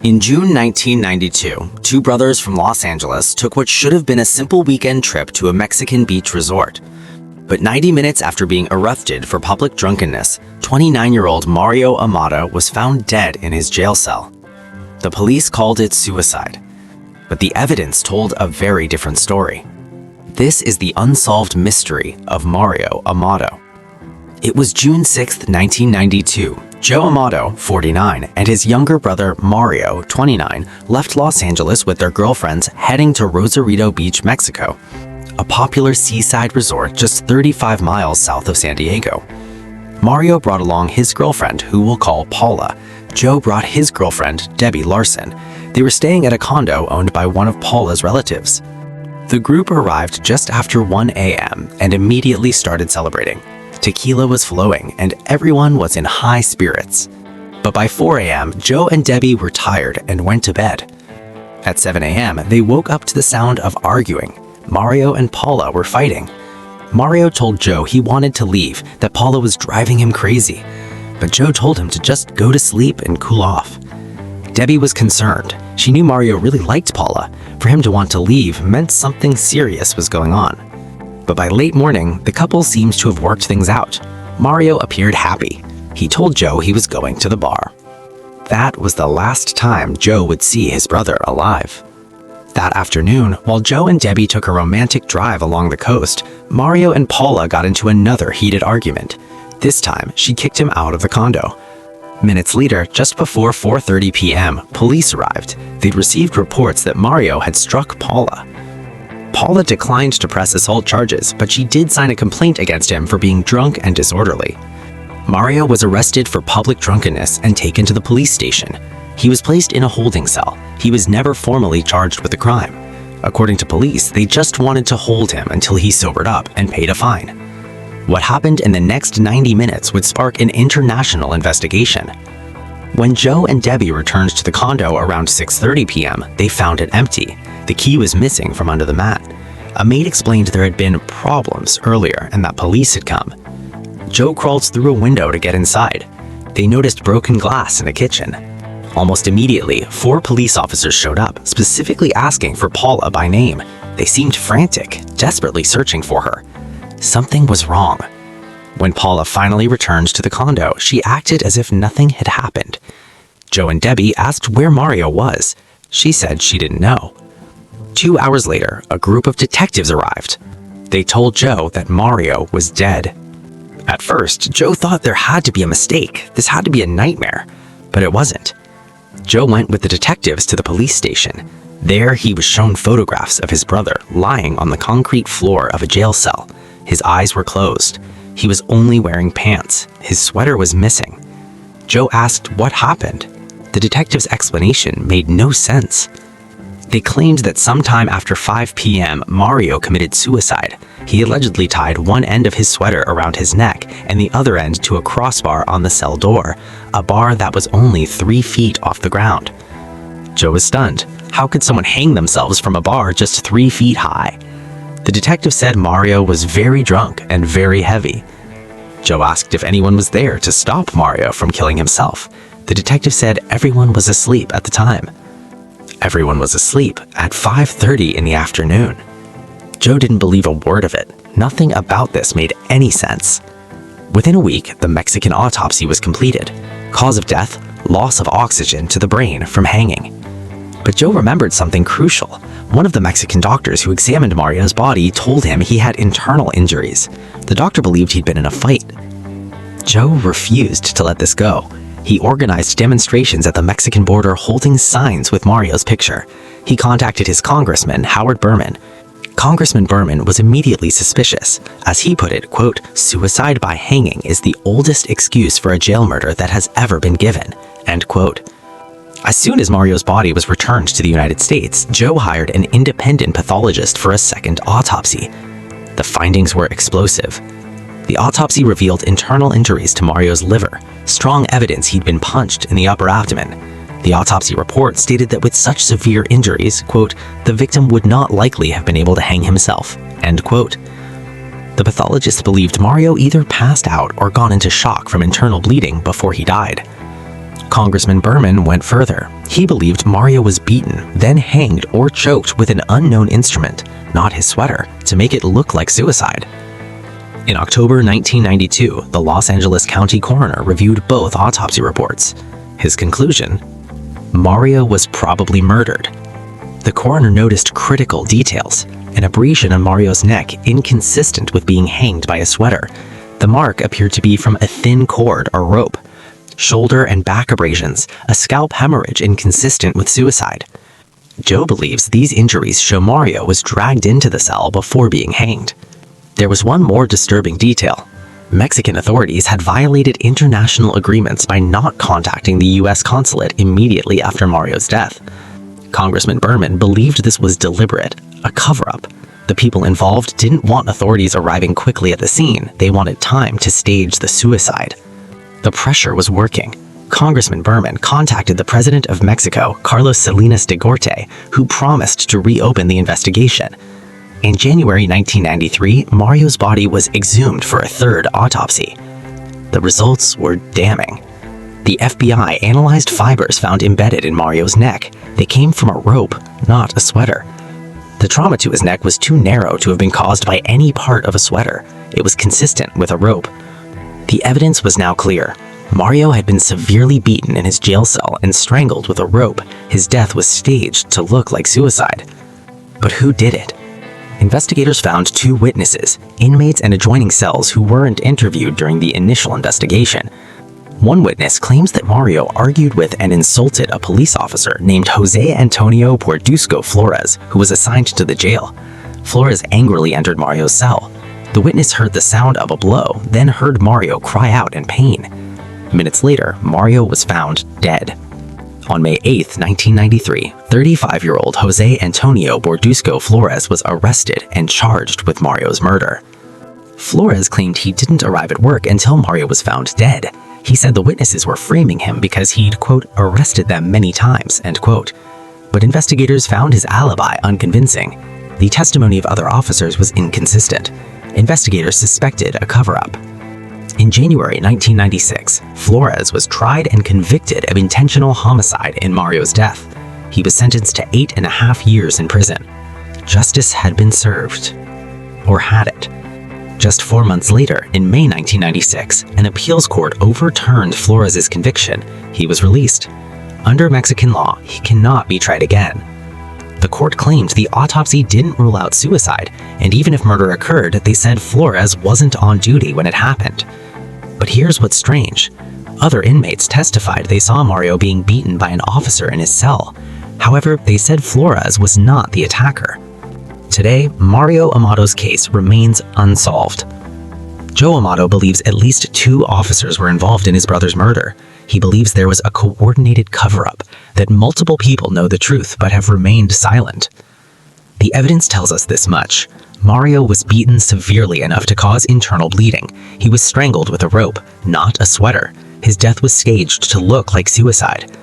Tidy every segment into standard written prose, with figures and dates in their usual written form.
In June 1992, two brothers from Los Angeles took what should have been a simple weekend trip to a Mexican beach resort. But 90 minutes after being arrested for public drunkenness, 29-year-old Mario Amado was found dead in his jail cell. The police called it suicide, but the evidence told a very different story. This is the unsolved mystery of Mario Amado. It was June 6, 1992. Joe Amado, 49, and his younger brother Mario, 29, left Los Angeles with their girlfriends heading to Rosarito Beach, Mexico, a popular seaside resort just 35 miles south of San Diego. Mario brought along his girlfriend, who we'll call Paula. Joe brought his girlfriend, Debbie Larson. They were staying at a condo owned by one of Paula's relatives. The group arrived just after 1 a.m. and immediately started celebrating. Tequila was flowing and everyone was in high spirits. But by 4 a.m., Joe and Debbie were tired and went to bed. At 7 a.m., they woke up to the sound of arguing. Mario and Paula were fighting. Mario told Joe he wanted to leave, that Paula was driving him crazy. But Joe told him to just go to sleep and cool off. Debbie was concerned. She knew Mario really liked Paula. For him to want to leave meant something serious was going on. But by late morning, the couple seemed to have worked things out. Mario appeared happy. He told Joe he was going to the bar. That was the last time Joe would see his brother alive. That afternoon, while Joe and Debbie took a romantic drive along the coast, Mario and Paula got into another heated argument. This time, she kicked him out of the condo. Minutes later, just before 4:30 p.m., police arrived. They'd received reports that Mario had struck Paula. Paula declined to press assault charges, but she did sign a complaint against him for being drunk and disorderly. Mario was arrested for public drunkenness and taken to the police station. He was placed in a holding cell. He was never formally charged with the crime. According to police, they just wanted to hold him until he sobered up and paid a fine. What happened in the next 90 minutes would spark an international investigation. When Joe and Debbie returned to the condo around 6:30 p.m., they found it empty. The key was missing from under the mat. A maid explained there had been problems earlier and that police had come. Joe crawled through a window to get inside. They noticed broken glass in the kitchen. Almost immediately, 4 police officers showed up, specifically asking for Paula by name. They seemed frantic, desperately searching for her. Something was wrong. When Paula finally returned to the condo, she acted as if nothing had happened. Joe and Debbie asked where Mario was. She said she didn't know. 2 hours later, a group of detectives arrived. They told Joe that Mario was dead. At first, Joe thought there had to be a mistake. This had to be a nightmare. But it wasn't. Joe went with the detectives to the police station. There, he was shown photographs of his brother lying on the concrete floor of a jail cell. His eyes were closed. He was only wearing pants. His sweater was missing. Joe asked what happened. The detective's explanation made no sense. They claimed that sometime after 5 p.m., Mario committed suicide. He allegedly tied one end of his sweater around his neck and the other end to a crossbar on the cell door, a bar that was only 3 feet off the ground. Joe was stunned. How could someone hang themselves from a bar just 3 feet high? The detective said Mario was very drunk and very heavy. Joe asked if anyone was there to stop Mario from killing himself. The detective said everyone was asleep at the time. Everyone was asleep at 5:30 in the afternoon. Joe didn't believe a word of it. Nothing about this made any sense. Within a week, the Mexican autopsy was completed. Cause of death, loss of oxygen to the brain from hanging. But Joe remembered something crucial. One of the Mexican doctors who examined Mario's body told him he had internal injuries. The doctor believed he'd been in a fight. Joe refused to let this go. He organized demonstrations at the Mexican border holding signs with Mario's picture. He contacted his congressman, Howard Berman. Congressman Berman was immediately suspicious. As he put it, quote, "Suicide by hanging is the oldest excuse for a jail murder that has ever been given," end quote. As soon as Mario's body was returned to the United States, Joe hired an independent pathologist for a second autopsy. The findings were explosive. The autopsy revealed internal injuries to Mario's liver, strong evidence he'd been punched in the upper abdomen. The autopsy report stated that with such severe injuries, quote, "the victim would not likely have been able to hang himself," end quote. The pathologist believed Mario either passed out or gone into shock from internal bleeding before he died. Congressman Berman went further. He believed Mario was beaten, then hanged or choked with an unknown instrument, not his sweater, to make it look like suicide. In October 1992, the Los Angeles County coroner reviewed both autopsy reports. His conclusion: Mario was probably murdered. The coroner noticed critical details: an abrasion on Mario's neck inconsistent with being hanged by a sweater. The mark appeared to be from a thin cord or rope. Shoulder and back abrasions, a scalp hemorrhage inconsistent with suicide. Joe believes these injuries show Mario was dragged into the cell before being hanged. There was one more disturbing detail. Mexican authorities had violated international agreements by not contacting the U.S. consulate immediately after Mario's death. Congressman Berman believed this was deliberate, a cover-up. The people involved didn't want authorities arriving quickly at the scene. They wanted time to stage the suicide. The pressure was working. Congressman Berman contacted the president of Mexico, Carlos Salinas de Gortari, who promised to reopen the investigation. In January 1993, Mario's body was exhumed for a third autopsy. The results were damning. The FBI analyzed fibers found embedded in Mario's neck. They came from a rope, not a sweater. The trauma to his neck was too narrow to have been caused by any part of a sweater. It was consistent with a rope. The evidence was now clear. Mario had been severely beaten in his jail cell and strangled with a rope. His death was staged to look like suicide. But who did it? Investigators found two witnesses, inmates and adjoining cells who weren't interviewed during the initial investigation. One witness claims that Mario argued with and insulted a police officer named Jose Antonio Bordusco Flores, who was assigned to the jail. Flores angrily entered Mario's cell. The witness heard the sound of a blow, then heard Mario cry out in pain. Minutes later, Mario was found dead. On May 8, 1993, 35-year-old Jose Antonio Bordusco Flores was arrested and charged with Mario's murder. Flores claimed he didn't arrive at work until Mario was found dead. He said the witnesses were framing him because he'd, quote, arrested them many times, end quote. But investigators found his alibi unconvincing. The testimony of other officers was inconsistent. Investigators suspected a cover-up. In January 1996, Flores was tried and convicted of intentional homicide in Mario's death. He was sentenced to 8.5 years in prison. Justice had been served. Or had it? Just 4 months later, in May 1996, an appeals court overturned Flores' conviction. He was released. Under Mexican law, he cannot be tried again. The court claimed the autopsy didn't rule out suicide, and even if murder occurred, they said Flores wasn't on duty when it happened. But here's what's strange. Other inmates testified they saw Mario being beaten by an officer in his cell. However, they said Flores was not the attacker. Today, Mario Amado's case remains unsolved. Joe Amado believes at least 2 officers were involved in his brother's murder. He believes there was a coordinated cover-up, that multiple people know the truth but have remained silent. The evidence tells us this much. Mario was beaten severely enough to cause internal bleeding. He was strangled with a rope, not a sweater. His death was staged to look like suicide.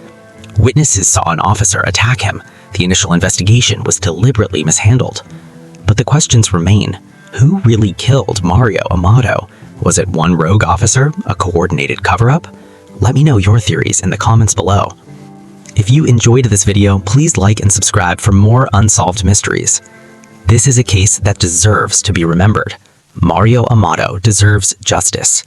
Witnesses saw an officer attack him. The initial investigation was deliberately mishandled. But the questions remain. Who really killed Mario Amado? Was it one rogue officer, a coordinated cover-up? Let me know your theories in the comments below. If you enjoyed this video, please like and subscribe for more unsolved mysteries. This is a case that deserves to be remembered. Mario Amado deserves justice.